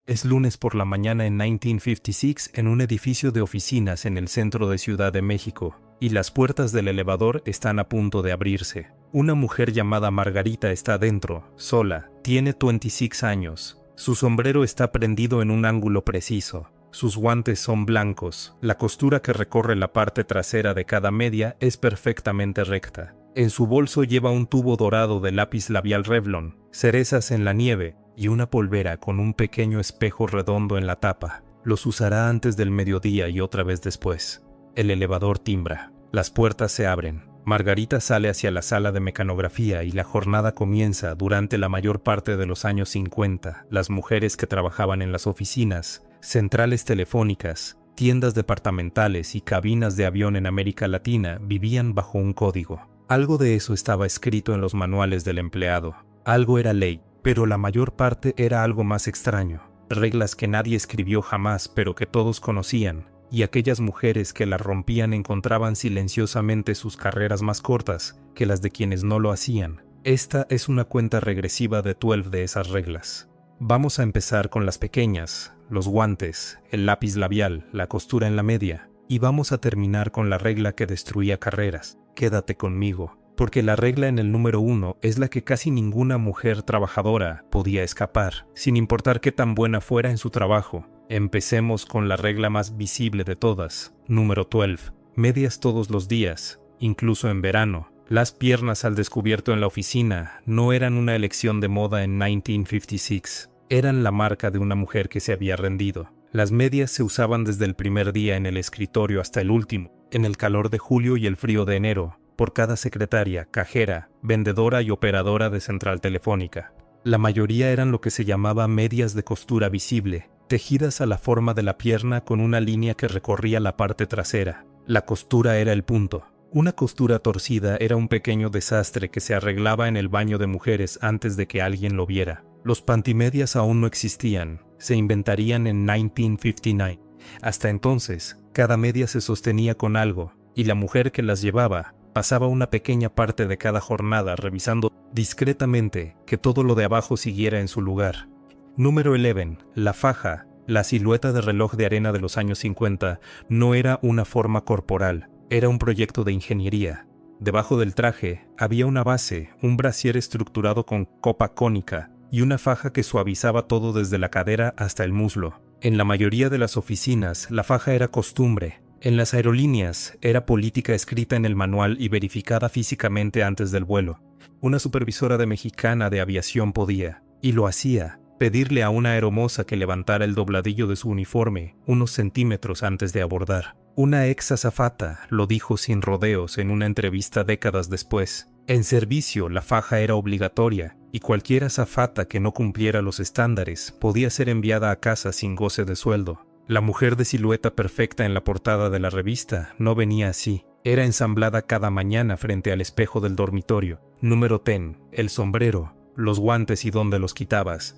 Es lunes por la mañana en 1956 en un edificio de oficinas en el centro de Ciudad de México, y las puertas del elevador están a punto de abrirse. Una mujer llamada Margarita está dentro, sola, tiene 26 años. Su sombrero está prendido en un ángulo preciso. Sus guantes son blancos. La costura que recorre la parte trasera de cada media es perfectamente recta. En su bolso lleva un tubo dorado de lápiz labial Revlon, cerezas en la nieve y una polvera con un pequeño espejo redondo en la tapa. Los usará antes del mediodía y otra vez después. El elevador timbra. Las puertas se abren. Margarita sale hacia la sala de mecanografía y la jornada comienza durante la mayor parte de los años 50. Las mujeres que trabajaban en las oficinas, centrales telefónicas, tiendas departamentales y cabinas de avión en América Latina vivían bajo un código. Algo de eso estaba escrito en los manuales del empleado. Algo era ley, pero la mayor parte era algo más extraño. Reglas que nadie escribió jamás, pero que todos conocían, y aquellas mujeres que las rompían encontraban silenciosamente sus carreras más cortas que las de quienes no lo hacían. Esta es una cuenta regresiva de 12 de esas reglas. Vamos a empezar con las pequeñas, los guantes, el lápiz labial, la costura en la media, y vamos a terminar con la regla que destruía carreras. Quédate conmigo, porque la regla en el número 1 es la que casi ninguna mujer trabajadora podía escapar, sin importar qué tan buena fuera en su trabajo. Empecemos con la regla más visible de todas, número 12. Medias todos los días, incluso en verano. Las piernas al descubierto en la oficina no eran una elección de moda en 1956. Eran la marca de una mujer que se había rendido. Las medias se usaban desde el primer día en el escritorio hasta el último, en el calor de julio y el frío de enero, por cada secretaria, cajera, vendedora y operadora de central telefónica. La mayoría eran lo que se llamaba medias de costura visible, tejidas a la forma de la pierna con una línea que recorría la parte trasera. La costura era el punto. Una costura torcida era un pequeño desastre que se arreglaba en el baño de mujeres antes de que alguien lo viera. Los pantimedias aún no existían, se inventarían en 1959. Hasta entonces, cada media se sostenía con algo, y la mujer que las llevaba pasaba una pequeña parte de cada jornada revisando discretamente que todo lo de abajo siguiera en su lugar. Número 11. La faja, la silueta de reloj de arena de los años 50, no era una forma corporal, era un proyecto de ingeniería. Debajo del traje había una base, un brasier estructurado con copa cónica y una faja que suavizaba todo desde la cadera hasta el muslo. En la mayoría de las oficinas, la faja era costumbre. En las aerolíneas, era política escrita en el manual y verificada físicamente antes del vuelo. Una supervisora de Mexicana de Aviación podía, y lo hacía, pedirle a una aeromoza que levantara el dobladillo de su uniforme unos centímetros antes de abordar. Una ex azafata lo dijo sin rodeos en una entrevista décadas después. En servicio, la faja era obligatoria, y cualquier azafata que no cumpliera los estándares podía ser enviada a casa sin goce de sueldo. La mujer de silueta perfecta en la portada de la revista no venía así. Era ensamblada cada mañana frente al espejo del dormitorio. Número 10. El sombrero, los guantes y dónde los quitabas.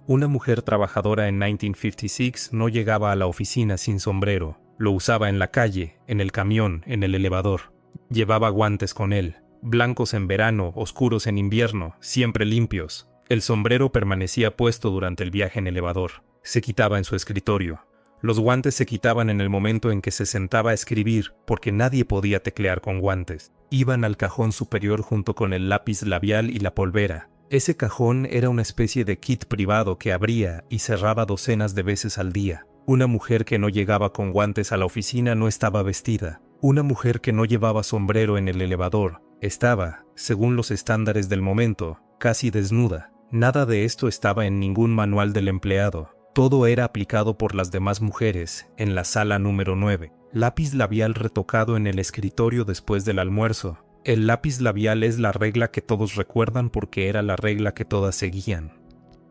Una mujer trabajadora en 1956 no llegaba a la oficina sin sombrero. Lo usaba en la calle, en el camión, en el elevador. Llevaba guantes con él, blancos en verano, oscuros en invierno, siempre limpios. El sombrero permanecía puesto durante el viaje en elevador. Se quitaba en su escritorio. Los guantes se quitaban en el momento en que se sentaba a escribir, porque nadie podía teclear con guantes. Iban al cajón superior junto con el lápiz labial y la polvera. Ese cajón era una especie de kit privado que abría y cerraba docenas de veces al día. Una mujer que no llegaba con guantes a la oficina no estaba vestida. Una mujer que no llevaba sombrero en el elevador estaba, según los estándares del momento, casi desnuda. Nada de esto estaba en ningún manual del empleado. Todo era aplicado por las demás mujeres en la sala número 9. Lápiz labial retocado en el escritorio después del almuerzo. El lápiz labial es la regla que todos recuerdan porque era la regla que todas seguían.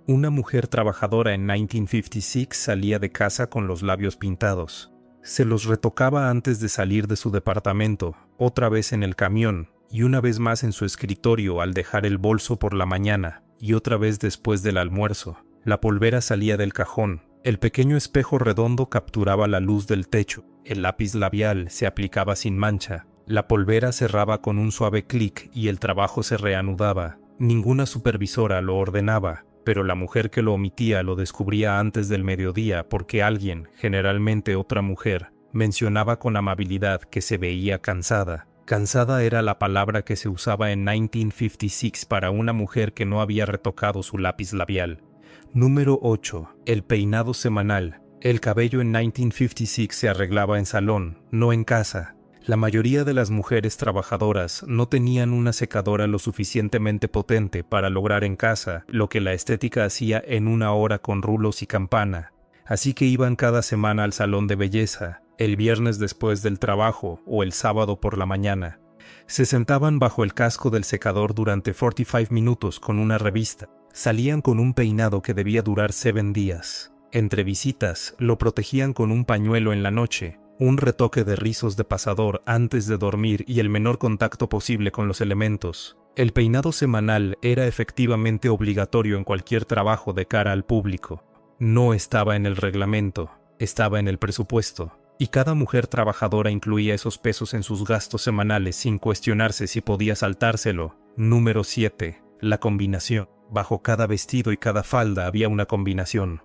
Una mujer trabajadora en 1956 salía de casa con los labios pintados. Se los retocaba antes de salir de su departamento, otra vez en el camión, y una vez más en su escritorio al dejar el bolso por la mañana, y otra vez después del almuerzo. La polvera salía del cajón. El pequeño espejo redondo capturaba la luz del techo. El lápiz labial se aplicaba sin mancha. La polvera cerraba con un suave clic y el trabajo se reanudaba. Ninguna supervisora lo ordenaba. pero la mujer que lo omitía lo descubría antes del mediodía porque alguien, generalmente otra mujer, mencionaba con amabilidad que se veía cansada. Cansada era la palabra que se usaba en 1956 para una mujer que no había retocado su lápiz labial. Número 8. El peinado semanal. El cabello en 1956 se arreglaba en salón, no en casa. La mayoría de las mujeres trabajadoras no tenían una secadora lo suficientemente potente para lograr en casa lo que la estética hacía en una hora con rulos y campana, así que iban cada semana al salón de belleza, el viernes después del trabajo o el sábado por la mañana. Se sentaban bajo el casco del secador durante 45 minutos con una revista. Salían con un peinado que debía durar 7 días. Entre visitas, lo protegían con un pañuelo en la noche, un retoque de rizos de pasador antes de dormir y el menor contacto posible con los elementos. El peinado semanal era efectivamente obligatorio en cualquier trabajo de cara al público. No estaba en el reglamento, estaba en el presupuesto. Y cada mujer trabajadora incluía esos pesos en sus gastos semanales sin cuestionarse si podía saltárselo. Número 7. La combinación. Bajo cada vestido y cada falda había una combinación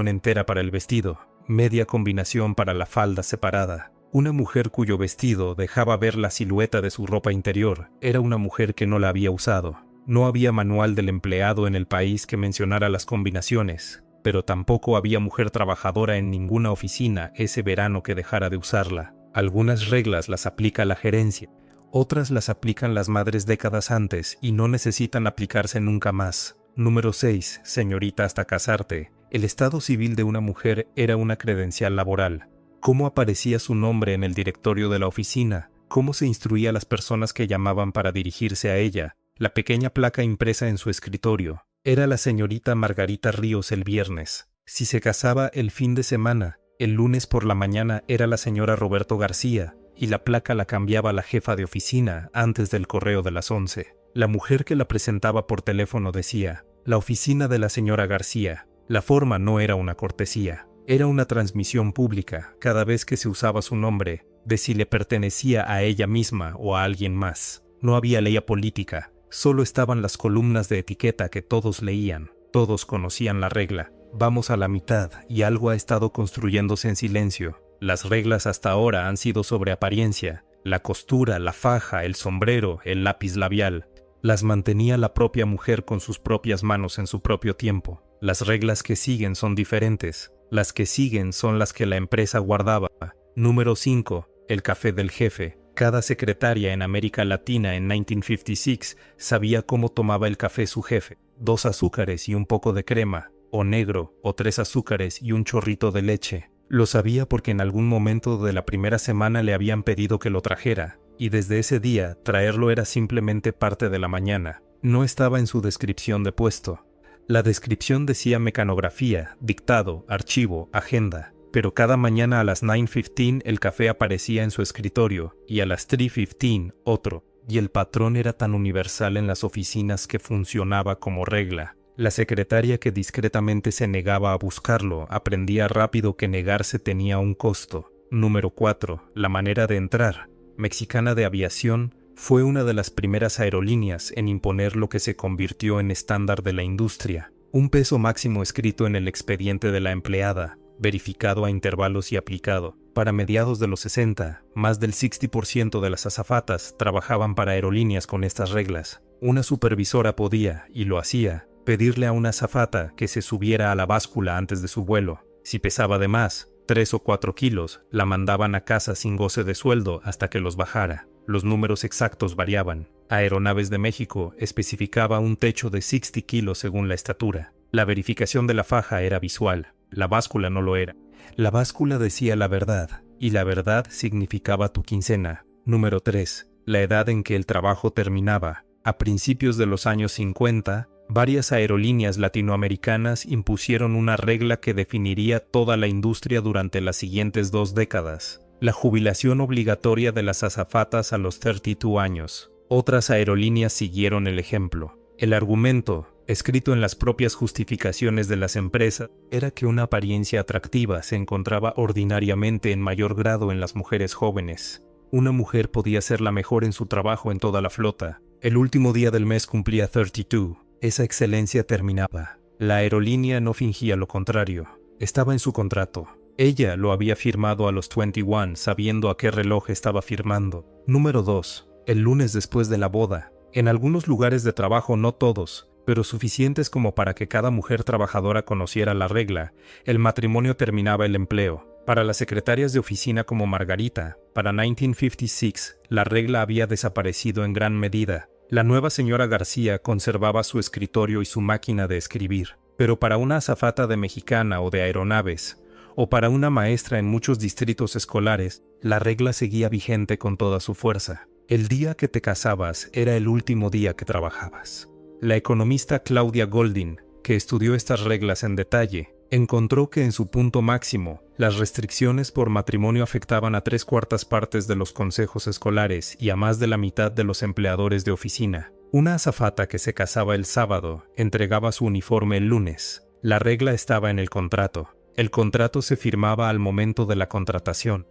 entera para el vestido, media combinación para la falda separada. Una mujer cuyo vestido dejaba ver la silueta de su ropa interior era una mujer que no la había usado. No había manual del empleado en el país que mencionara las combinaciones, pero tampoco había mujer trabajadora en ninguna oficina ese verano que dejara de usarla. Algunas reglas las aplica la gerencia, otras las aplican las madres décadas antes y no necesitan aplicarse nunca más. Número 6. Señorita hasta casarte. El estado civil de una mujer era una credencial laboral. ¿Cómo aparecía su nombre en el directorio de la oficina? ¿Cómo se instruía a las personas que llamaban para dirigirse a ella? La pequeña placa impresa en su escritorio. Era la señorita Margarita Ríos el viernes. Si se casaba el fin de semana, el lunes por la mañana era la señora Roberto García, y la placa la cambiaba la jefa de oficina antes del correo de las 11. La mujer que la presentaba por teléfono decía, la oficina de la señora García. La forma no era una cortesía, era una transmisión pública cada vez que se usaba su nombre, de si le pertenecía a ella misma o a alguien más. No había ley política, solo estaban las columnas de etiqueta que todos leían, todos conocían la regla. Vamos a la mitad y algo ha estado construyéndose en silencio. Las reglas hasta ahora han sido sobre apariencia, la costura, la faja, el sombrero, el lápiz labial. Las mantenía la propia mujer con sus propias manos en su propio tiempo. Las reglas que siguen son diferentes. Las que siguen son las que la empresa guardaba. Número 5. El café del jefe. Cada secretaria en América Latina en 1956 sabía cómo tomaba el café su jefe. 2 azúcares y un poco de crema, o negro, o 3 azúcares y un chorrito de leche. Lo sabía porque en algún momento de la primera semana le habían pedido que lo trajera, y desde ese día traerlo era simplemente parte de la mañana. No estaba en su descripción de puesto. La descripción decía mecanografía, dictado, archivo, agenda, pero cada mañana a las 9:15 el café aparecía en su escritorio, y a las 3:15 otro, y el patrón era tan universal en las oficinas que funcionaba como regla. La secretaria que discretamente se negaba a buscarlo aprendía rápido que negarse tenía un costo. Número 4. La manera de entrar. Mexicana de Aviación fue una de las primeras aerolíneas en imponer lo que se convirtió en estándar de la industria. Un peso máximo escrito en el expediente de la empleada, verificado a intervalos y aplicado. Para mediados de los 60, más del 60% de las azafatas trabajaban para aerolíneas con estas reglas. Una supervisora podía, y lo hacía, pedirle a una azafata que se subiera a la báscula antes de su vuelo. Si pesaba de más, 3 o 4 kilos, la mandaban a casa sin goce de sueldo hasta que los bajara. Los números exactos variaban. Aeronaves de México especificaba un techo de 60 kilos según la estatura. La verificación de la faja era visual, la báscula no lo era. La báscula decía la verdad, y la verdad significaba tu quincena. Número 3. La edad en que el trabajo terminaba. A principios de los años 50, varias aerolíneas latinoamericanas impusieron una regla que definiría toda la industria durante las siguientes 2 décadas. La jubilación obligatoria de las azafatas a los 32 años. Otras aerolíneas siguieron el ejemplo. El argumento, escrito en las propias justificaciones de las empresas, era que una apariencia atractiva se encontraba ordinariamente en mayor grado en las mujeres jóvenes. Una mujer podía ser la mejor en su trabajo en toda la flota. El último día del mes cumplía 32. esa excelencia terminaba. La aerolínea no fingía lo contrario. Estaba en su contrato. Ella lo había firmado a los 21 sabiendo a qué reloj estaba firmando. Número 2. El lunes después de la boda. En algunos lugares de trabajo, no todos, pero suficientes como para que cada mujer trabajadora conociera la regla, el matrimonio terminaba el empleo. Para las secretarias de oficina como Margarita, para 1956, la regla había desaparecido en gran medida. La nueva señora García conservaba su escritorio y su máquina de escribir, pero para una azafata de Mexicana o de Aeronaves, o para una maestra en muchos distritos escolares, la regla seguía vigente con toda su fuerza. El día que te casabas era el último día que trabajabas. La economista Claudia Goldin, que estudió estas reglas en detalle, encontró que en su punto máximo, las restricciones por matrimonio afectaban a 3/4 partes de los consejos escolares y a más de la mitad de los empleadores de oficina. Una azafata que se casaba el sábado entregaba su uniforme el lunes. La regla estaba en el contrato. El contrato se firmaba al momento de la contratación.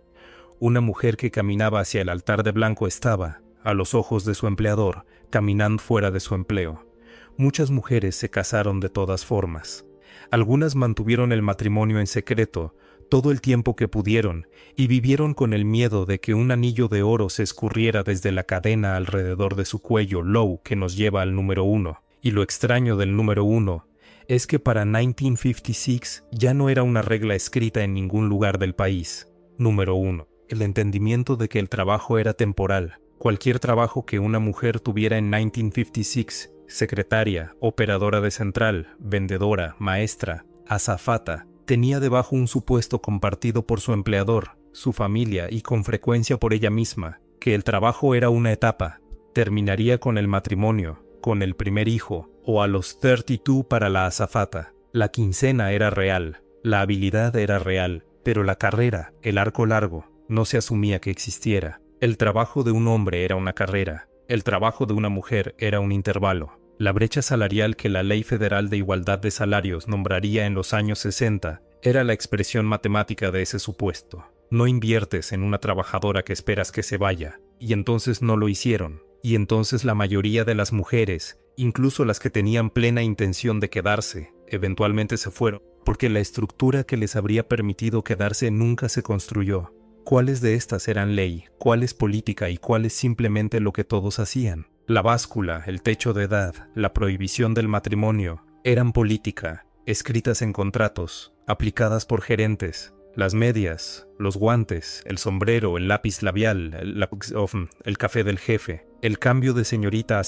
Una mujer que caminaba hacia el altar de blanco estaba, a los ojos de su empleador, caminando fuera de su empleo. Muchas mujeres se casaron de todas formas. Algunas mantuvieron el matrimonio en secreto todo el tiempo que pudieron y vivieron con el miedo de que un anillo de oro se escurriera desde la cadena alrededor de su cuello low que nos lleva al número 1. Y lo extraño del número 1 es que para 1956 ya no era una regla escrita en ningún lugar del país. Número 1. El entendimiento de que el trabajo era temporal. Cualquier trabajo que una mujer tuviera en 1956, secretaria, operadora de central, vendedora, maestra, azafata, tenía debajo un supuesto compartido por su empleador, su familia y con frecuencia por ella misma, que el trabajo era una etapa, terminaría con el matrimonio, con el primer hijo, o a los 32 para la azafata. La quincena era real, la habilidad era real, pero la carrera, el arco largo, no se asumía que existiera. El trabajo de un hombre era una carrera, el trabajo de una mujer era un intervalo. La brecha salarial que la Ley Federal de Igualdad de Salarios nombraría en los años 60 era la expresión matemática de ese supuesto. No inviertes en una trabajadora que esperas que se vaya, y entonces no lo hicieron. Y entonces la mayoría de las mujeres, incluso las que tenían plena intención de quedarse, eventualmente se fueron, porque la estructura que les habría permitido quedarse nunca se construyó. ¿Cuáles de estas eran ley, cuáles política y cuáles simplemente lo que todos hacían? La báscula, el techo de edad, la prohibición del matrimonio, eran política, escritas en contratos, aplicadas por gerentes. Las medias, los guantes, el sombrero, el lápiz labial, el café del jefe, el cambio de señorita a